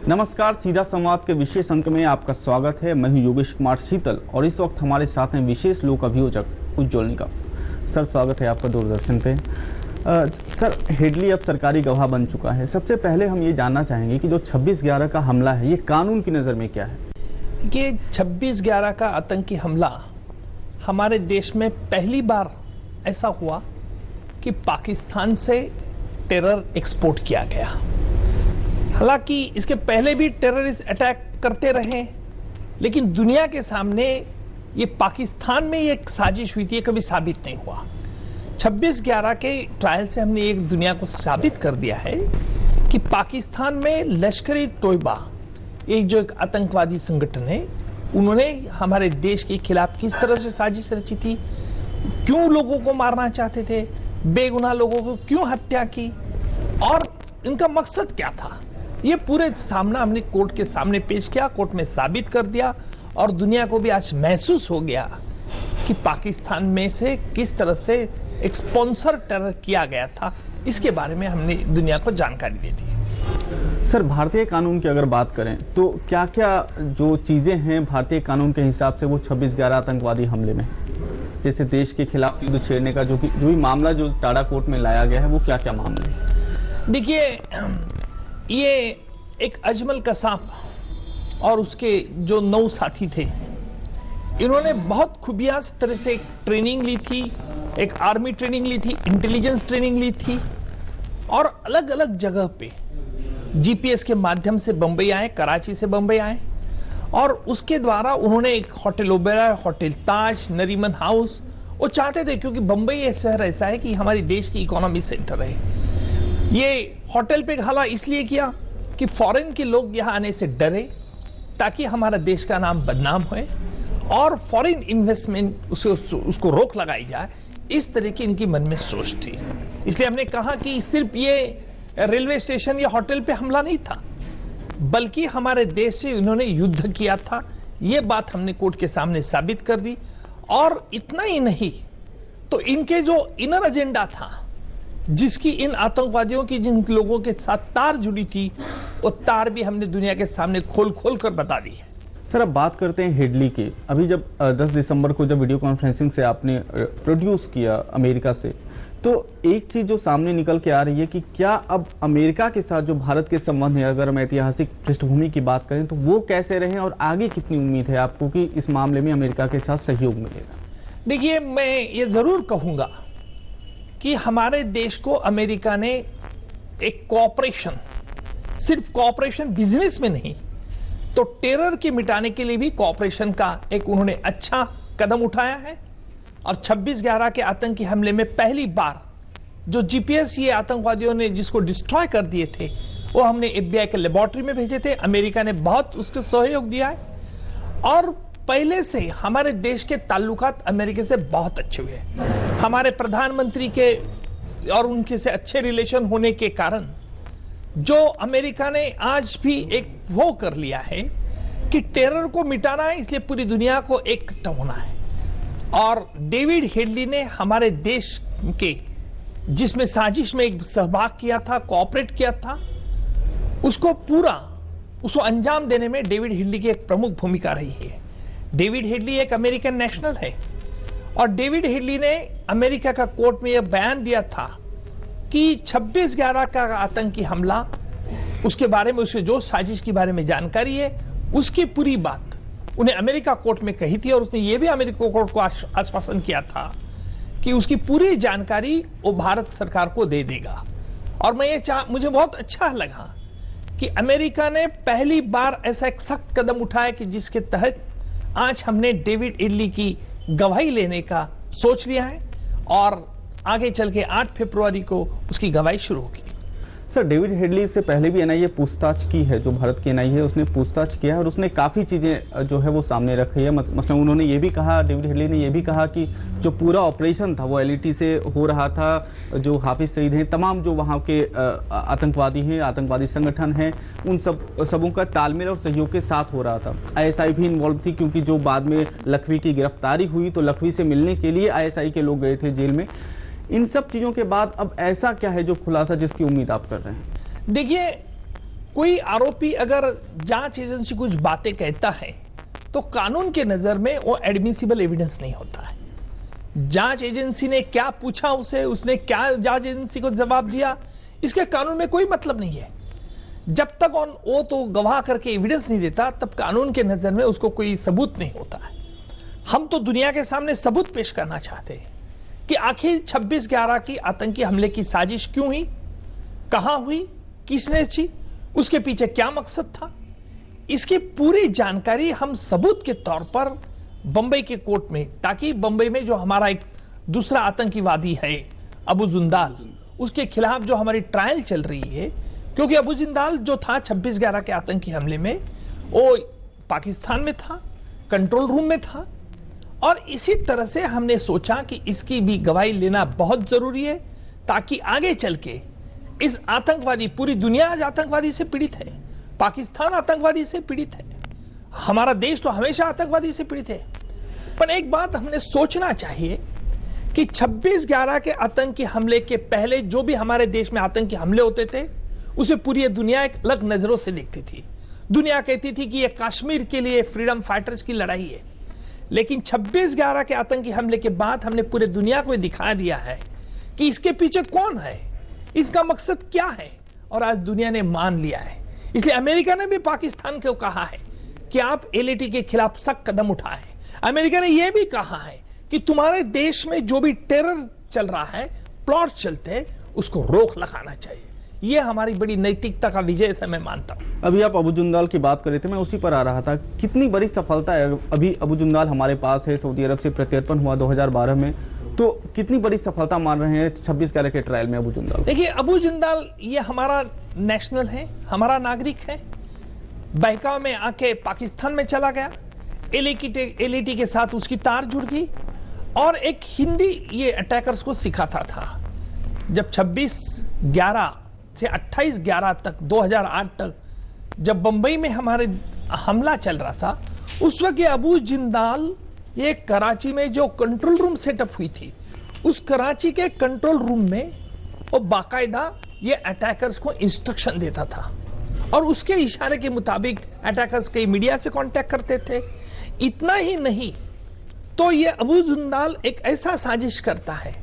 नमस्कार, सीधा संवाद के विशेष अंक में आपका स्वागत है। मैं हूं योगेश कुमार शीतल और इस वक्त हमारे साथ हैं विशेष लोक अभियोजक उज्ज्वल निगम। सर, स्वागत है आपका दूरदर्शन पे। सर, हेडली अब सरकारी गवाह बन चुका है। सबसे पहले हम ये जानना चाहेंगे कि जो 26/11 का हमला है, ये कानून की नज़र में क्या है? ये 26/11 का आतंकी हमला हमारे देश में पहली बार ऐसा हुआ कि पाकिस्तान से टेरर एक्सपोर्ट किया गया। हालांकि इसके पहले भी टेररिस्ट अटैक करते रहे, लेकिन दुनिया के सामने ये पाकिस्तान में ये एक साजिश हुई थी, कभी साबित नहीं हुआ। 26/11 के ट्रायल से हमने एक दुनिया को साबित कर दिया है कि पाकिस्तान में लश्कर-ए तोयबा, एक जो एक आतंकवादी संगठन है, उन्होंने हमारे देश के खिलाफ किस तरह से साजिश रची थी, क्यों लोगों को मारना चाहते थे, बेगुनाह लोगों को क्यों हत्या की और इनका मकसद क्या था, ये पूरे सामना हमने कोर्ट के सामने पेश किया, कोर्ट में साबित कर दिया और दुनिया को भी आज महसूस हो गया कि पाकिस्तान में से किस तरह से एक स्पॉन्सर टेरर किया गया था। इसके बारे में हमने दुनिया को जानकारी दे दी। सर, भारतीय कानून की अगर बात करें तो क्या क्या जो चीजें हैं भारतीय कानून के हिसाब से वो 26/11 आतंकवादी हमले में, जैसे देश के खिलाफ युद्ध छेड़ने का जो भी मामला जो टाडा कोर्ट में लाया गया है, वो क्या क्या मामले हैं? देखिए, ये एक अजमल कसाब और उसके जो 9 साथी थे, इन्होंने बहुत खूबियास तरह से एक ट्रेनिंग ली थी, एक आर्मी ट्रेनिंग ली थी, इंटेलिजेंस ट्रेनिंग ली थी और अलग अलग जगह पे जीपीएस के माध्यम से बंबई आए, कराची से बंबई आए और उसके द्वारा उन्होंने एक होटल ओबेरा, होटल ताज, नरीमन हाउस, वो चाहते थे क्योंकि बंबई एक शहर ऐसा है कि हमारी देश की इकोनॉमी सेंटर है। ये होटल पे हला इसलिए किया कि फॉरेन के लोग यहाँ आने से डरे ताकि हमारा देश का नाम बदनाम होए और फॉरेन इन्वेस्टमेंट उसको रोक लगाई जाए, इस तरह की इनकी मन में सोच थी। इसलिए हमने कहा कि सिर्फ ये रेलवे स्टेशन या होटल पे हमला नहीं था, बल्कि हमारे देश से इन्होंने युद्ध किया था। ये बात हमने कोर्ट के सामने साबित कर दी और इतना ही नहीं, तो इनके जो इनर एजेंडा था, जिसकी इन आतंकवादियों की जिन लोगों के साथ तार जुड़ी थी, वो तार भी हमने दुनिया के सामने खोल खोल कर बता दी है। सर, अब बात करते हैं हेडली की। अभी जब 10 दिसंबर को जब वीडियो कॉन्फ्रेंसिंग से आपने प्रोड्यूस किया अमेरिका से, तो एक चीज जो सामने निकल के आ रही है कि क्या अब अमेरिका के साथ जो भारत के संबंध है, अगर हम ऐतिहासिक पृष्ठभूमि की बात करें, तो वो कैसे रहे और आगे कितनी उम्मीद है आपको कि इस मामले में अमेरिका के साथ सहयोग मिलेगा? देखिए, मैं ये जरूर कहूंगा कि हमारे देश को अमेरिका ने एक कोऑपरेशन, सिर्फ कोऑपरेशन बिजनेस में नहीं, तो टेरर के मिटाने के लिए भी कोऑपरेशन का एक उन्होंने अच्छा कदम उठाया है। और 26/11 के आतंकी हमले में पहली बार जो जीपीएस ये आतंकवादियों ने जिसको डिस्ट्रॉय कर दिए थे, वो हमने एफबीआई के लेबोरेटरी में भेजे थे। अमेरिका ने बहुत उसको सहयोग दिया है और पहले से हमारे देश के ताल्लुकात अमेरिका से बहुत अच्छे हुए। हमारे प्रधानमंत्री के और उनके से अच्छे रिलेशन होने के कारण जो अमेरिका ने आज भी एक वो कर लिया है कि टेरर को मिटाना है, इसलिए पूरी दुनिया को इकट्ठा होना है। और डेविड हेडली ने हमारे देश के जिसमें साजिश में एक सहभाग किया था, कोऑपरेट किया था, उसको अंजाम देने में डेविड हेडली की एक प्रमुख भूमिका रही है। डेविड हेडली एक अमेरिकन नेशनल है और डेविड हेडली ने अमेरिका का कोर्ट में यह बयान दिया था कि 26/11 का आतंकी हमला, उसके बारे में, उसके जो साजिश के बारे में जानकारी है, उसकी पूरी बात उन्हें अमेरिका कोर्ट में कही थी और उसने ये भी अमेरिका कोर्ट को आश्वासन किया था कि उसकी पूरी जानकारी वो भारत सरकार को दे देगा। और मुझे बहुत अच्छा लगा कि अमेरिका ने पहली बार ऐसा एक सख्त कदम उठाया कि जिसके तहत आज हमने डेविड हेडली की गवाही लेने का सोच लिया है और आगे चल के 8 फरवरी को उसकी गवाही शुरू होगी। सर, डेविड हेडली से पहले भी एनआईए पूछताछ की है, जो भारत की एनआईए है उसने पूछताछ किया है और उसने काफ़ी चीज़ें जो है वो सामने रखी है। मतलब उन्होंने ये भी कहा, डेविड हेडली ने ये भी कहा कि जो पूरा ऑपरेशन था वो एलईटी से हो रहा था, जो हाफिज सईद हैं, तमाम जो वहाँ के आतंकवादी हैं, आतंकवादी संगठन हैं, उन सबों का तालमेल और सहयोग के साथ हो रहा था। आईएसआई भी इन्वॉल्व थी, क्योंकि जो बाद में लखवी की गिरफ्तारी हुई तो लखवी से मिलने के लिए आईएसआई के लोग गए थे जेल में। इन सब चीजों के बाद अब ऐसा क्या है जो खुलासा जिसकी उम्मीद आप कर रहे हैं? देखिए, कोई आरोपी अगर जांच एजेंसी कुछ बातें कहता है तो कानून के नजर में वो एडमिसिबल एविडेंस नहीं होता है। जांच एजेंसी ने क्या पूछा उसे, उसने क्या जांच एजेंसी को जवाब दिया, इसके कानून में कोई मतलब नहीं है। जब तक वो तो गवाह करके एविडेंस नहीं देता तब कानून के नजर में उसको कोई सबूत नहीं होता है। हम तो दुनिया के सामने सबूत पेश करना चाहते हैं कि आखिर 26/11 की आतंकी हमले की साजिश क्यों हुई, कहां हुई, किसने की, उसके पीछे क्या मकसद था। इसकी पूरी जानकारी हम सबूत के तौर पर बंबई के कोर्ट में, ताकि बंबई में जो हमारा एक दूसरा आतंकीवादी है अबू जिंदाल, उसके खिलाफ जो हमारी ट्रायल चल रही है, क्योंकि अबू जिंदाल जो था 26/11 के आतंकी हमले में, वो पाकिस्तान में था, कंट्रोल रूम में था, और इसी तरह से हमने सोचा कि इसकी भी गवाही लेना बहुत जरूरी है, ताकि आगे चल के इस आतंकवादी, पूरी दुनिया आज आतंकवादी से पीड़ित है, पाकिस्तान आतंकवादी से पीड़ित है, हमारा देश तो हमेशा आतंकवादी से पीड़ित है। पर एक बात हमने सोचना चाहिए कि 26/11 के आतंकी हमले के पहले जो भी हमारे देश में आतंकी हमले होते थे, उसे पूरी दुनिया एक अलग नजरों से देखती थी। दुनिया कहती थी कि यह कश्मीर के लिए फ्रीडम फाइटर्स की लड़ाई है। लेकिन 26/11 के आतंकी हमले के बाद हमने पूरे दुनिया को दिखा दिया है कि इसके पीछे कौन है, इसका मकसद क्या है, और आज दुनिया ने मान लिया है। इसलिए अमेरिका ने भी पाकिस्तान को कहा है कि आप एलएटी के खिलाफ सख्त कदम उठाएं। अमेरिका ने यह भी कहा है कि तुम्हारे देश में जो भी टेरर चल रहा है, प्लॉट चलते हैं, उसको रोक लगाना चाहिए। यह हमारी बड़ी नैतिकता का विजय है, मैं मानता हूं। अभी आप अबू जिंदाल की बात कर रहे थे, मैं उसी पर आ रहा था। कितनी बड़ी सफलता है अभी अबू जिंदाल हमारे पास है, सऊदी अरब से प्रत्यर्पण हुआ 2012 में, तो कितनी बड़ी सफलता मान रहे हैं 26/11 के ट्रायल में अबू जिंदाल? देखिए, अबू जिंदाल ये हमारा नेशनल है, हमारा नागरिक है। बहकाव में आके पाकिस्तान में चला गया, एलएटी के साथ उसकी तार जुड़ गई, और एक हिंदी ये अटैकर्स को सिखाता था। जब 26/11 से 28/11 तक 2008 तक जब बंबई में हमारे हमला चल रहा था, उस वक्त ये अबू जिंदाल ये कराची में जो कंट्रोल रूम सेटअप हुई थी, उस कराची के कंट्रोल रूम में वो बाकायदा ये अटैकर्स को इंस्ट्रक्शन देता था, और उसके इशारे के मुताबिक अटैकर्स कई मीडिया से कांटेक्ट करते थे। इतना ही नहीं, तो ये अबू जिंदाल एक ऐसा साजिश करता है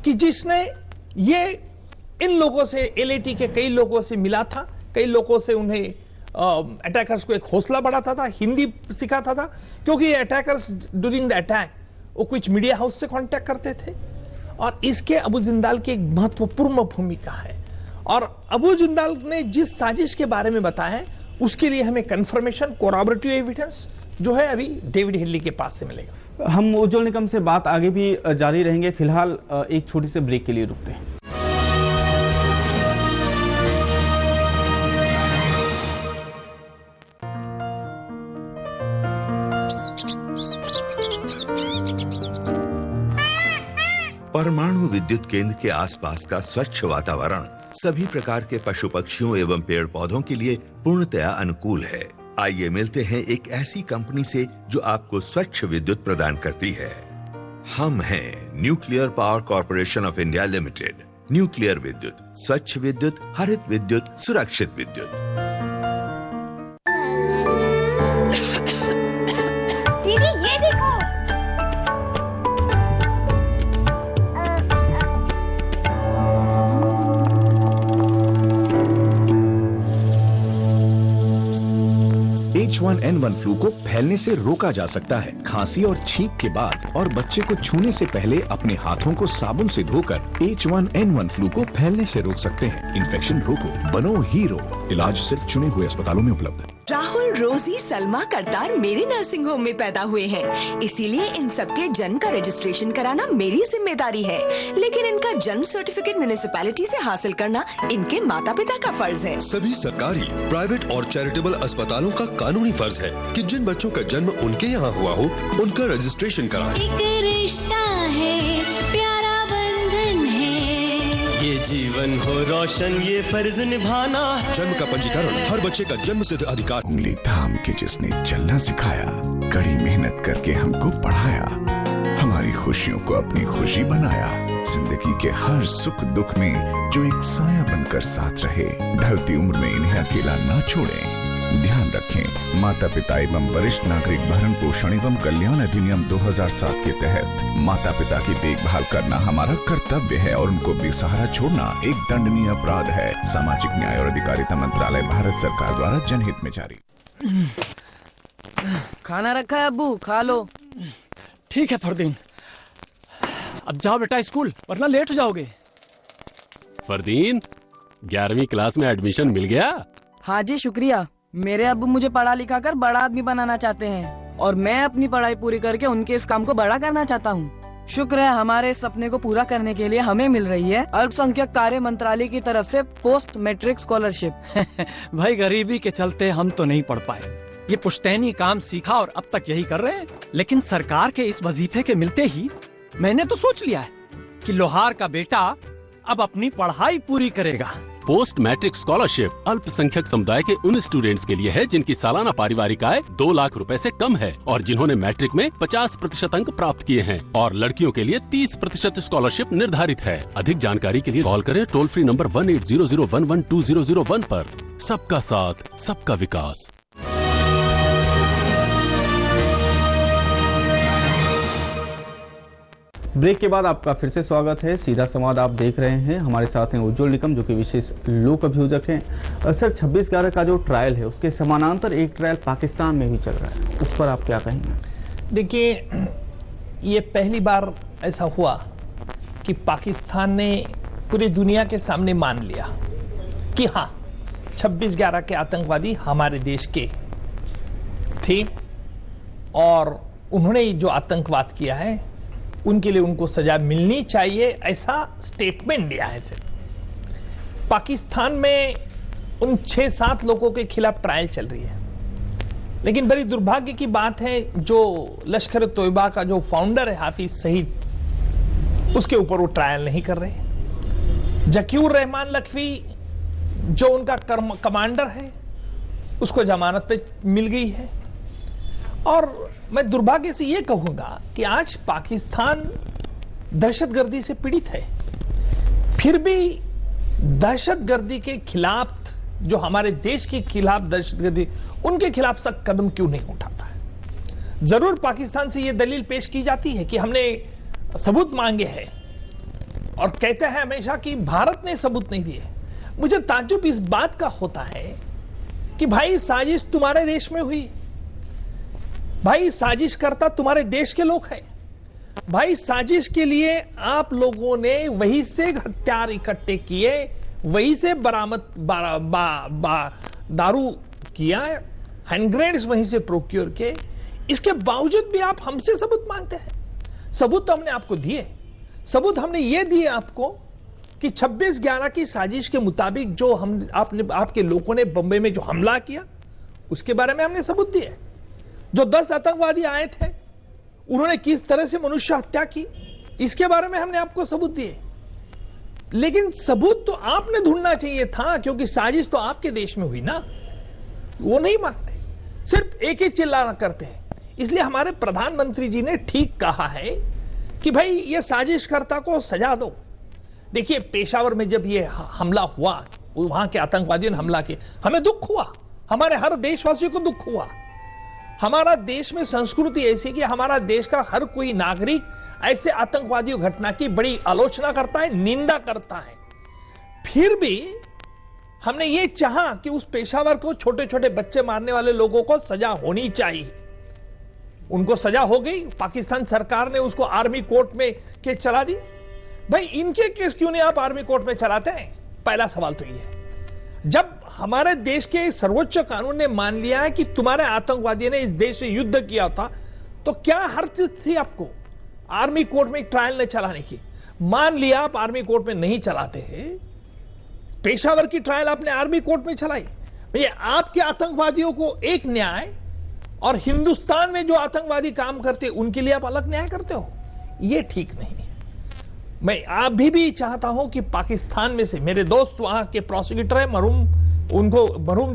कि जिसने ये इन लोगों से, एलएटी के कई लोगों से मिला था, कई लोगों से उन्हें अटैकर्स को एक हौसला बढ़ाता था, हिंदी सिखाता था, क्योंकि ये अटैकर्स ड्यूरिंग द अटैक वो कुछ मीडिया हाउस से कांटेक्ट करते थे, और इसके अबू जिंदाल की एक महत्वपूर्ण भूमिका है। और अबू जिंदाल ने जिस साजिश के बारे में बताया, उसके लिए हमें कंफर्मेशन, कोरॉबरेटिव एविडेंस जो है अभी डेविड हेडली के पास से मिलेगा। हम उज्जवल निकम से बात आगे भी जारी रहेंगे, फिलहाल एक छोटी सी ब्रेक के लिए रुकते हैं। परमाणु विद्युत केंद्र के आसपास का स्वच्छ वातावरण सभी प्रकार के पशु पक्षियों एवं पेड़ पौधों के लिए पूर्णतया अनुकूल है। आइए मिलते हैं एक ऐसी कंपनी से जो आपको स्वच्छ विद्युत प्रदान करती है। हम हैं nuclear power corporation of India limited. Nuclear विद्युत, स्वच्छ विद्युत, हरित विद्युत, सुरक्षित विद्युत। दीदी ये देखो, H1N1 फ्लू को फैलने से रोका जा सकता है। खांसी और छींक के बाद और बच्चे को छूने से पहले अपने हाथों को साबुन से धोकर H1N1 फ्लू को फैलने से रोक सकते हैं। इन्फेक्शन रोको, बनो हीरो। इलाज सिर्फ चुने हुए अस्पतालों में उपलब्ध है। राहुल, रोजी, सलमा, करतार मेरे नर्सिंग होम में पैदा हुए हैं, इसीलिए इन सबके जन्म का रजिस्ट्रेशन कराना मेरी जिम्मेदारी है। लेकिन इनका जन्म सर्टिफिकेट म्युनिसिपैलिटी से हासिल करना इनके माता पिता का फर्ज है। सभी सरकारी, प्राइवेट और चैरिटेबल अस्पतालों का कानूनी फर्ज है कि जिन बच्चों का जन्म उनके यहाँ हुआ हो, उनका रजिस्ट्रेशन कराएं। एक रिश्ता है, प्यारा बंधन है, ये जीवन हो रोशन, ये फर्ज निभाना। जन्म का पंजीकरण हर बच्चे का जन्म सिद्ध अधिकार। उंगली थाम के जिसने चलना सिखाया, कड़ी मेहनत करके हमको पढ़ाया, हमारे हमारी खुशियों को अपनी खुशी बनाया। जिंदगी के हर सुख दुख में जो एक साया बनकर साथ रहे। ढलती उम्र में इन्हें अकेला ना छोड़ें। ध्यान रखें, माता पिता एवं वरिष्ठ नागरिक भरण पोषण एवं कल्याण अधिनियम 2007 के तहत माता पिता की देखभाल करना हमारा कर्तव्य है और उनको बेसहारा छोड़ना एक दंडनीय अपराध है। सामाजिक न्याय और अधिकारिता मंत्रालय, भारत सरकार द्वारा जनहित में जारी। खाना रखा है अब्बू, खा लो। ठीक है फरदीन, अब जाओ बेटा स्कूल, वरना लेट हो जाओगे। फरदीन, 11वीं क्लास में एडमिशन मिल गया? हाँ जी शुक्रिया। मेरे अब्बू मुझे पढ़ा लिखा कर बड़ा आदमी बनाना चाहते हैं और मैं अपनी पढ़ाई पूरी करके उनके इस काम को बड़ा करना चाहता हूँ। शुक्र है हमारे इस सपने को पूरा करने के लिए हमें मिल रही है अल्पसंख्यक कार्य मंत्रालय की तरफ से पोस्ट मैट्रिक स्कॉलरशिप। भाई गरीबी के चलते हम तो नहीं पढ़ पाए, ये पुश्तैनी काम सीखा और अब तक यही कर रहे हैं। लेकिन सरकार के इस वजीफे के मिलते ही मैंने तो सोच लिया है कि लोहार का बेटा अब अपनी पढ़ाई पूरी करेगा। पोस्ट मैट्रिक स्कॉलरशिप अल्पसंख्यक समुदाय के उन स्टूडेंट्स के लिए है जिनकी सालाना पारिवारिक आय 2 लाख रुपए से कम है और जिन्होंने मैट्रिक में 50% अंक प्राप्त किए हैं। और लड़कियों के लिए 30% स्कॉलरशिप निर्धारित है। अधिक जानकारी के लिए कॉल करें टोल फ्री नंबर 1800112001 पर। सबका साथ, सबका विकास। ब्रेक के बाद आपका फिर से स्वागत है। सीधा संवाद आप देख रहे हैं। हमारे साथ हैं उज्ज्वल निकम, जो कि विशेष लोक अभियोजक हैं। सर, 26/11 का जो ट्रायल है उसके समानांतर एक ट्रायल पाकिस्तान में भी चल रहा है, उस पर आप क्या कहेंगे? देखिए, ये पहली बार ऐसा हुआ कि पाकिस्तान ने पूरी दुनिया के सामने मान लिया कि हाँ, 26/11 के आतंकवादी हमारे देश के थे और उन्होंने जो आतंकवाद किया है उनके लिए उनको सजा मिलनी चाहिए, ऐसा स्टेटमेंट दिया है। सिर्फ पाकिस्तान में उन 6-7 लोगों के खिलाफ ट्रायल चल रही है, लेकिन बड़ी दुर्भाग्य की बात है जो लश्कर तोयबा का जो फाउंडर है हाफिज सईद, उसके ऊपर वो ट्रायल नहीं कर रहे। जकीउर रहमान लखवी जो उनका कमांडर है, उसको जमानत पे मिल गई है। और मैं दुर्भाग्य से यह कहूंगा कि आज पाकिस्तान दहशतगर्दी से पीड़ित है, फिर भी दहशतगर्दी के खिलाफ, जो हमारे देश के खिलाफ दहशतगर्दी, उनके खिलाफ सख्त कदम क्यों नहीं उठाता है? जरूर पाकिस्तान से यह दलील पेश की जाती है कि हमने सबूत मांगे हैं और कहते हैं हमेशा कि भारत ने सबूत नहीं दिए। मुझे ताज्जुब इस बात का होता है कि भाई साजिश तुम्हारे देश में हुई, भाई साजिश करता तुम्हारे देश के लोग हैं, भाई साजिश के लिए आप लोगों ने वहीं से हथियार इकट्ठे किए, वहीं से बरामद दारू किया, हैंड ग्रेनेड्स वहीं से प्रोक्योर किए। इसके बावजूद भी आप हमसे सबूत मांगते हैं। सबूत तो हमने आपको दिए। सबूत हमने ये दिए आपको कि 26/11 की साजिश के मुताबिक जो आपके लोगों ने बंबई में जो हमला किया उसके बारे में हमने सबूत दिए। जो 10 आतंकवादी आए थे उन्होंने किस तरह से मनुष्य हत्या की, इसके बारे में हमने आपको सबूत दिए। लेकिन सबूत तो आपने ढूंढना चाहिए था, क्योंकि साजिश तो आपके देश में हुई ना। वो नहीं मांगते, सिर्फ एक ही चिल्लाना करते हैं। इसलिए हमारे प्रधानमंत्री जी ने ठीक कहा है कि भाई ये साजिशकर्ता को सजा दो। देखिए, पेशावर में जब ये हमला हुआ, वहां के आतंकवादियों ने हमला किया, हमें दुख हुआ, हमारे हर देशवासियों को दुख हुआ। हमारा देश में संस्कृति ऐसी कि हमारा देश का हर कोई नागरिक ऐसे आतंकवादी घटना की बड़ी आलोचना करता है, निंदा करता है। फिर भी हमने ये चाहा कि उस पेशावर को, छोटे छोटे बच्चे मारने वाले लोगों को सजा होनी चाहिए। उनको सजा हो गई, पाकिस्तान सरकार ने उसको आर्मी कोर्ट में केस चला दी। भाई इनके केस क्यों नहीं आप आर्मी कोर्ट में चलाते हैं? पहला सवाल तो ये है। जब हमारे देश के सर्वोच्च कानून ने मान लिया है कि तुम्हारे आतंकवादी ने इस देश से युद्ध किया था, तो क्या हर्ज थी आपको आर्मी कोर्ट में ट्रायल न चलाने की? मान लिया आप आर्मी कोर्ट में नहीं चलाते हैं, पेशावर की ट्रायल आपने आर्मी कोर्ट में चलाई। भैया, आपके आतंकवादियों को एक न्याय और हिंदुस्तान में जो आतंकवादी काम करते उनके लिए आप अलग न्याय करते हो, यह ठीक नहीं है। मैं अभी भी चाहता हूं कि पाकिस्तान में से मेरे दोस्त, वहां के प्रोसिक्यूटर है मरहूम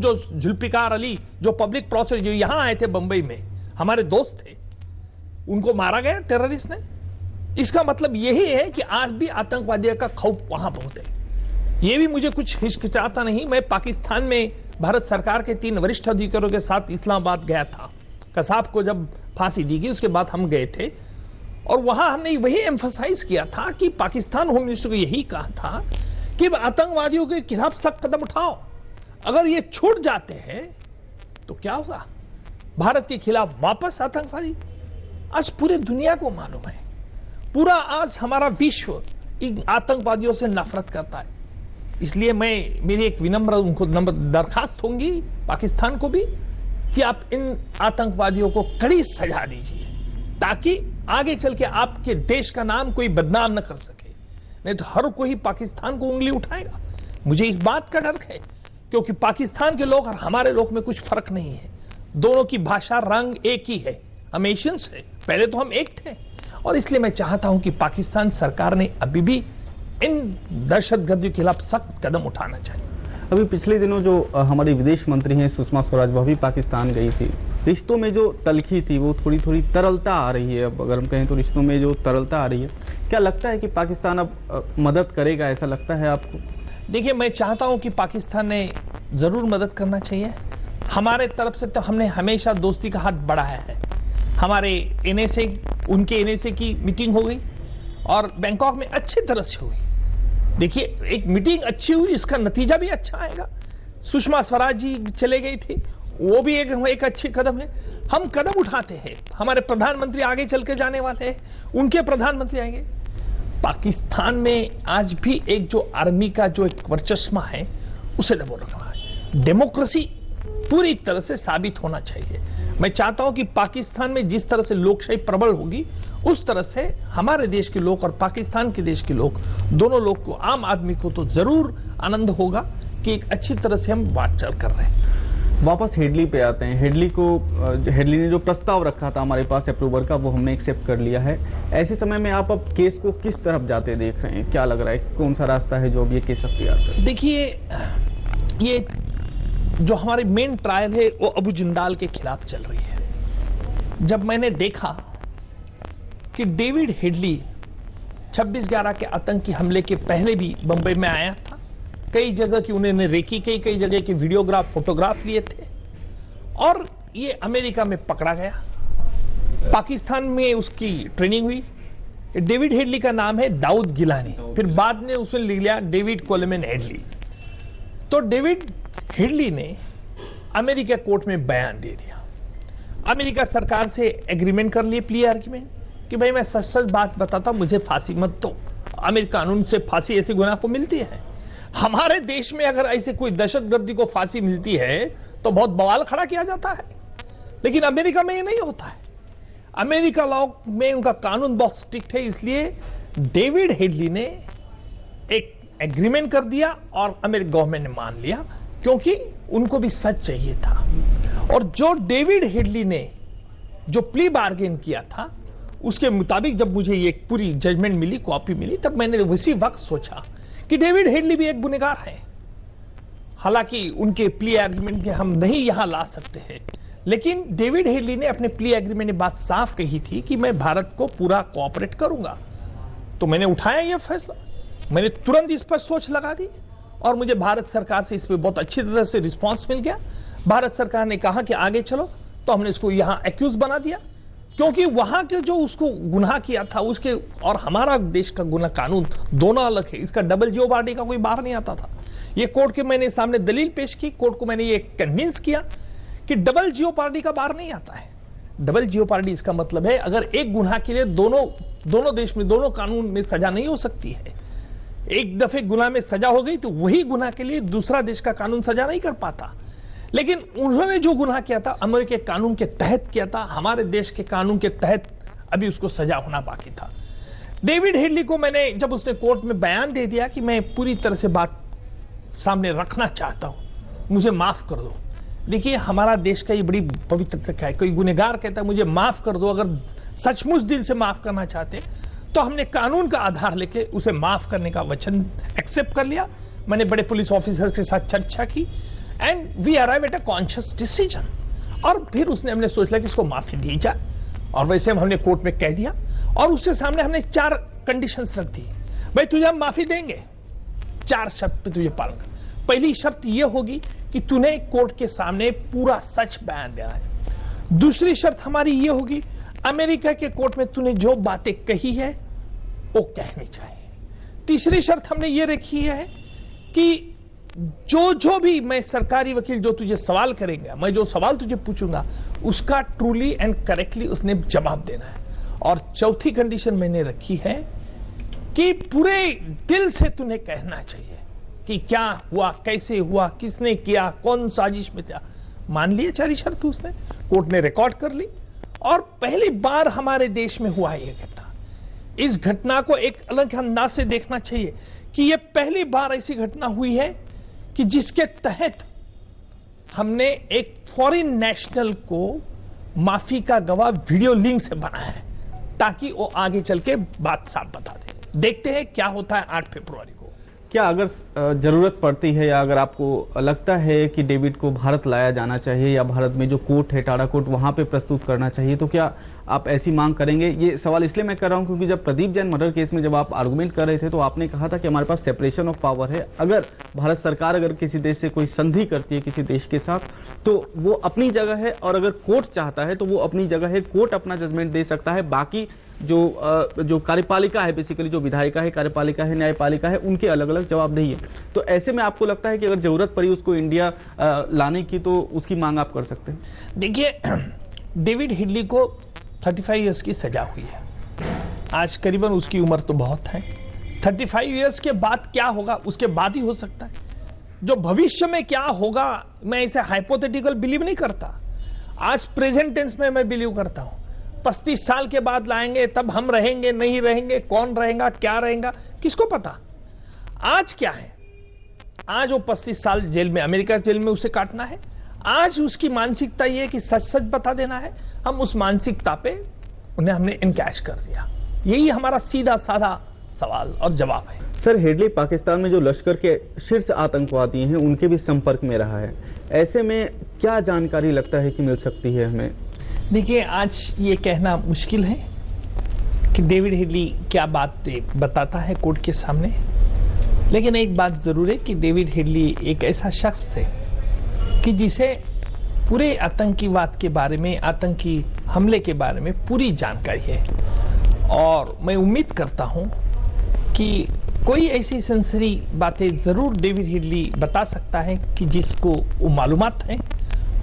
जो जुल्फिकार अली, जो पब्लिक प्रोसिक्यूटर, जो यहां आए थे बंबई में, हमारे दोस्त थे, उनको मारा गया टेररिस्ट ने। इसका मतलब यही है कि आज भी आतंकवादियों का खौफ वहां बहुत है। यह भी मुझे कुछ हिचकिचाता नहीं। मैं पाकिस्तान में भारत सरकार के 3 वरिष्ठ अधिकारियों के साथ इस्लामाबाद गया था। कसाब को जब फांसी दी गई उसके बाद हम गए थे और वहां हमने वही एम्फसाइज किया था कि पाकिस्तान होम मिनिस्टर को यही कहा था कि आतंकवादियों के खिलाफ सख्त कदम उठाओ। अगर ये छूट जाते हैं तो क्या होगा? भारत के खिलाफ वापस आतंकवादी। आज पूरे दुनिया को मालूम है, पूरा आज हमारा विश्व इन आतंकवादियों से नफरत करता है। इसलिए मेरी एक विनम्र उनको दरखास्त होंगी पाकिस्तान को भी कि आप इन आतंकवादियों को कड़ी सजा दीजिए ताकि आगे चल के आपके देश का नाम कोई बदनाम न कर सके। नहीं तो हर कोई पाकिस्तान को उंगली उठाएगा। मुझे इस बात का डर है क्योंकि पाकिस्तान के लोग और हमारे लोग में कुछ फर्क नहीं है। दोनों की भाषा रंग एक ही है। हम एशियंस हैं, पहले तो हम एक थे और इसलिए मैं चाहता हूं कि पाकिस्तान सरकार ने अभी भी इन दहशतगर्दी के खिलाफ सख्त कदम उठाना चाहिए। अभी पिछले दिनों जो हमारी विदेश मंत्री हैं सुषमा स्वराज, वह भी पाकिस्तान गई थी। रिश्तों में जो तलखी थी वो थोड़ी तरलता आ रही है। अब अगर हम कहें तो रिश्तों में जो तरलता आ रही है, क्या लगता है कि पाकिस्तान अब मदद करेगा? ऐसा लगता है आपको? देखिए, मैं चाहता हूं कि पाकिस्तान ने जरूर मदद करना चाहिए। हमारे तरफ से तो हमने हमेशा दोस्ती का हाथ बढ़ाया है। हमारे एनएसए, उनके एनएसए की मीटिंग हो गई और बैंकॉक में अच्छी तरह से हुई। देखिए, एक मीटिंग अच्छी हुई, इसका नतीजा भी अच्छा आएगा। सुषमा स्वराज जी चले गई थी, वो भी एक अच्छी कदम है। हम कदम उठाते हैं। हमारे प्रधानमंत्री आगे चल के जाने वाले हैं, उनके प्रधानमंत्री आएंगे। पाकिस्तान में आज भी एक जो आर्मी का जो एक वर्चस्व है उसे दबो रखना है। डेमोक्रेसी पूरी तरह से साबित होना चाहिए। मैं चाहता हूं कि पाकिस्तान में जिस तरह से लोकशाही प्रबल होगी उस तरह से हमारे देश के लोग और पाकिस्तान के देश के लोग, दोनों लोग को, आम आदमी को तो जरूर आनंद होगा कि एक अच्छी तरह से हम बात चल कर रहे हैं। वापस हेडली पे आते हैं। हेडली ने जो प्रस्ताव रखा था हमारे पास अप्रूवल का, वो हमने एक्सेप्ट कर लिया है। ऐसे समय में आप अब केस को किस तरफ जाते देख रहे हैं? क्या लग रहा है कौन सा रास्ता है जो अब ये केस अख्तियार करता है? देखिए, ये जो हमारी मेन ट्रायल है वो अबू जिंदाल के खिलाफ चल रही है। जब मैंने देखा कि डेविड हेडली 26/11 के आतंकी हमले के पहले भी बंबई में आया था, कई जगह की उन्होंने रेकी की, कई जगह के वीडियोग्राफ, फोटोग्राफ लिए थे और ये अमेरिका में पकड़ा गया। पाकिस्तान में उसकी ट्रेनिंग हुई। डेविड हेडली का नाम है दाऊद गिलानी, फिर बाद में उसने लिख लिया डेविड कोलेमन हेडली। तो डेविड हेडली ने अमेरिका कोर्ट में बयान दे दिया। अमेरिका सरकार से एग्रीमेंट कर लिए, प्ली एग्रीमेंट, कि भाई मैं सच सच बात बताता हूं, मुझे फांसी मत दो। अमेरिका कानून से फांसी ऐसे गुनाह को मिलती है। हमारे देश में अगर ऐसे कोई दहशतगर्दी को फांसी मिलती है तो बहुत बवाल खड़ा किया जाता है, लेकिन अमेरिका में ये नहीं होता है। अमेरिका लॉ में उनका कानून बहुत स्ट्रिक्ट है। इसलिए डेविड हेडली ने एक एग्रीमेंट कर दिया और अमेरिकी गवर्नमेंट ने मान लिया क्योंकि उनको भी सच चाहिए था। और जो डेविड हेडली ने जो प्ली बार्गेन किया था उसके मुताबिक जब मुझे ये पूरी जजमेंट मिली, कॉपी मिली, तब मैंने उसी वक्त सोचा कि डेविड हेडली भी एक गुनहगार है। हालांकि उनके प्ली एग्रीमेंट के हम नहीं यहां ला सकते हैं, लेकिन डेविड हेडली ने अपने प्ली एग्रीमेंट में बात साफ कही थी कि मैं भारत को पूरा कोऑपरेट करूंगा। तो मैंने उठाया यह फैसला, मैंने तुरंत इस पर सोच लगा दी और मुझे भारत सरकार से इस पर बहुत अच्छी तरह से रिस्पांस मिल गया। भारत सरकार ने कहा कि आगे चलो, तो हमने इसको यहां एक्यूज बना दिया क्योंकि वहां के जो उसको गुनाह किया था उसके और हमारा देश का गुनाह कानून दोनों अलग है। इसका डबल जेओपार्डी का कोई बाहर नहीं आता था। ये कोर्ट के मैंने सामने दलील पेश की, कोर्ट को मैंने ये कन्विंस किया कि डबल जेओपार्डी का बाहर नहीं आता है। डबल जेओपार्डी इसका मतलब है अगर एक गुनाह के लिए दोनों देश में दोनों कानून में सजा नहीं हो सकती है। एक दफे गुनाह में सजा हो गई तो वही गुनाह के लिए दूसरा देश का कानून सजा नहीं कर पाता। लेकिन उन्होंने जो गुनाह किया था अमेरिकी कानून के तहत किया था, हमारे देश के कानून के तहत अभी उसको सजा होना बाकी था। डेविड हेडली को मैंने जब उसने कोर्ट में बयान दे दिया कि मैं पूरी तरह से बात सामने रखना चाहता हूं, मुझे माफ कर दो। देखिए, हमारा देश का ये बड़ी पवित्रता है। कोई गुनहगार कहता है मुझे माफ कर दो, अगर सचमुच दिल से माफ करना चाहते तो हमने कानून का आधार लेके उसे माफ करने का वचन एक्सेप्ट कर लिया। मैंने बड़े पुलिस ऑफिसर के साथ चर्चा की and we arrive at a conscious decision. और फिर उसने हमने सोच लिया कि इसको माफी दी जाए। और वैसे हमने कोर्ट में कह दिया और उसके सामने हमने 4 कंडीशंस रख दी। भाई तुझे हम माफी देंगे, 4 शर्त पे तुझे पालन कर। पहली शर्त यह होगी कि तूने कोर्ट के सामने पूरा सच बयान देना है। दूसरी शर्त हमारी यह होगी, अमेरिका के कोर्ट में तूने जो बातें कही है वो कहनी चाहिए। तीसरी शर्त हमने ये रखी है कि जो भी मैं सरकारी वकील जो तुझे सवाल करेंगे, मैं जो सवाल तुझे पूछूंगा उसका ट्रूली एंड करेक्टली उसने जवाब देना है। और चौथी कंडीशन मैंने रखी है कि पूरे दिल से तूने कहना चाहिए कि क्या हुआ, कैसे हुआ, किसने किया, कौन साजिश में था। मान लिए 4 शर्त उसने, कोर्ट ने रिकॉर्ड कर ली और पहली बार हमारे देश में हुआ है ये घटना। इस घटना को एक अलग अंदाज से देखना चाहिए कि यह पहली बार ऐसी घटना हुई है कि जिसके तहत हमने एक फॉरेन नेशनल को माफी का गवाह वीडियो लिंक से बनाया है ताकि वो आगे चल के बात साफ बता दे। देखते हैं क्या होता है 8 फरवरी को। क्या अगर जरूरत पड़ती है या अगर आपको लगता है कि डेविड को भारत लाया जाना चाहिए या भारत में जो कोर्ट है टाडा कोर्ट वहां पे प्रस्तुत करना चाहिए, तो क्या आप ऐसी मांग करेंगे? ये सवाल इसलिए मैं कर रहा हूं क्योंकि जब प्रदीप जैन मर्डर केस में जब आप आर्गुमेंट कर रहे थे तो आपने कहा था कि हमारे पास सेपरेशन ऑफ पावर है। अगर भारत सरकार अगर किसी देश से कोई संधि करती है किसी देश के साथ तो वो अपनी जगह है, और अगर कोर्ट चाहता है तो वो अपनी जगह है, कोर्ट अपना जजमेंट दे सकता है। बाकी जो कार्यपालिका है, बेसिकली जो विधायिका है, कार्यपालिका है, न्यायपालिका है, उनके अलग अलग जवाबदेही है। तो ऐसे में आपको लगता है कि अगर जरूरत पड़ी उसको इंडिया लाने की तो उसकी मांग आप कर सकते हैं? देखिए, डेविड हेडली को 35 इयर्स की सजा हुई है। आज करीबन उसकी उम्र तो बहुत है। 35 इयर्स के बाद क्या होगा उसके बाद ही हो सकता है। जो भविष्य में क्या होगा मैं इसे हाइपोथेटिकल बिलीव नहीं करता, आज प्रेजेंट टेंस में मैं बिलीव करता हूं। 35 साल के बाद लाएंगे तब हम रहेंगे नहीं रहेंगे, कौन रहेगा क्या रहेगा किसको पता। आज क्या है, आज वो 35 साल जेल में, अमेरिका जेल में उसे काटना है। आज उसकी मानसिकता ये है कि सच सच बता देना है। हम उस मानसिकता पे उन्हें हमने इनकैश कर दिया। यही हमारा सीधा साधा सवाल और जवाब है। सर, हेडली पाकिस्तान में जो लश्कर के शीर्ष आतंकवादी हैं उनके भी संपर्क में रहा है। ऐसे में क्या जानकारी लगता है कि मिल सकती है हमें? देखिए, आज ये कहना मुश्किल है कि डेविड हेडली क्या बात बताता है कोर्ट के सामने, लेकिन एक बात जरूर है कि डेविड हेडली एक ऐसा शख्स थे कि जिसे पूरे आतंकीवाद के बारे में, आतंकी हमले के बारे में पूरी जानकारी है। और मैं उम्मीद करता हूं कि कोई ऐसी सनसनी बातें जरूर डेविड हेडली बता सकता है कि जिसको वो मालूमात है,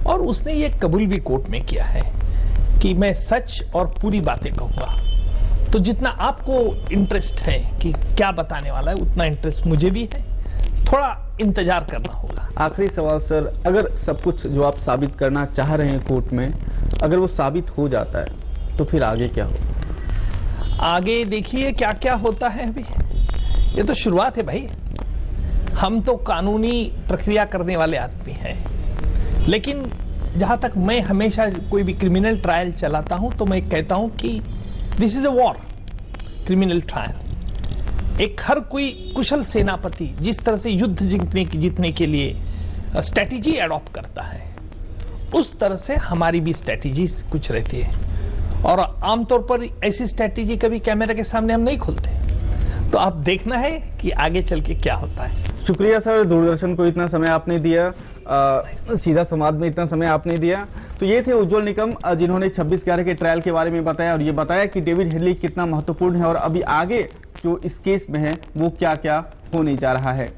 और उसने ये कबूल भी कोर्ट में किया है कि मैं सच और पूरी बातें कहूंगा। तो जितना आपको इंटरेस्ट है कि क्या बताने वाला है, उतना इंटरेस्ट मुझे भी है। थोड़ा इंतजार करना होगा। आखिरी सवाल सर, अगर सब कुछ जो आप साबित करना चाह रहे हैं कोर्ट में, अगर वो साबित हो जाता है तो फिर आगे क्या होगा? आगे देखिए क्या क्या होता है। अभी ये तो शुरुआत है भाई। हम तो कानूनी प्रक्रिया करने वाले आदमी हैं, लेकिन जहां तक मैं हमेशा कोई भी क्रिमिनल ट्रायल चलाता हूं तो मैं कहता हूं कि this is a war, criminal trial. एक हर कोई कुशल सेनापति जिस तरह से युद्ध जीतने के लिए स्ट्रेटेजी एडॉप्ट करता है, उस तरह से हमारी भी स्ट्रेटेजी कुछ रहती है। और आमतौर पर ऐसी स्ट्रेटेजी कभी कैमरे के सामने हम नहीं खोलते। तो आप देखना है कि आगे चल के क्या होता है। शुक्रिया सर, दूरदर्शन को इतना समय आपने दिया, सीधा संवाद में इतना समय आपने दिया। तो ये थे उज्जवल निकम जिन्होंने 26/11 के ट्रायल के बारे में बताया और ये बताया कि डेविड हेडली कितना महत्वपूर्ण है और अभी आगे जो इस केस में है वो क्या क्या होने जा रहा है।